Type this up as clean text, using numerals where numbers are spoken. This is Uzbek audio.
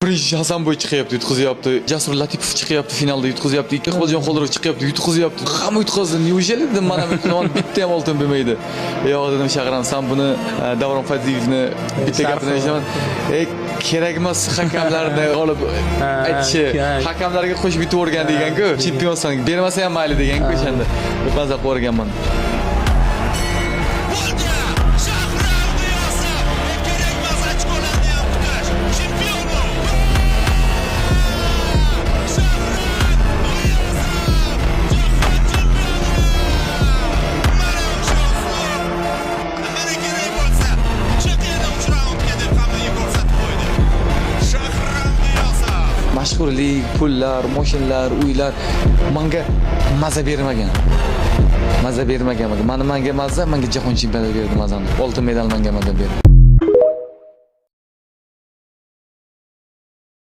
Birinchi Hasanboy chiqyapti, yutqizyapti. Jasur Latipov chiqyapti, finalda yutqizyapti. Iqboljon Xoldirov chiqyapti, yutqizyapti. Hamma yutqazdi. Neujeli dedim, mana bu bitta ham oltin bermaydi. Yo'q dedim, Shag'ram, sen buni Davron Fazilevni bitta gapini aytaman. Kerak emas hakamlarni olib aytishi, hakamlarga qo'shib yutib o'rgan degan-ku. Chempionsan, bermasa ham mayli degan-ku o'shanda. Maza qilib o'rganman. Mashhurlik, pullar, mashinalar, uylar menga maza bermagan. Menga maza, menga jahon chempionati berdi mazani. Oltin medal menga berdi.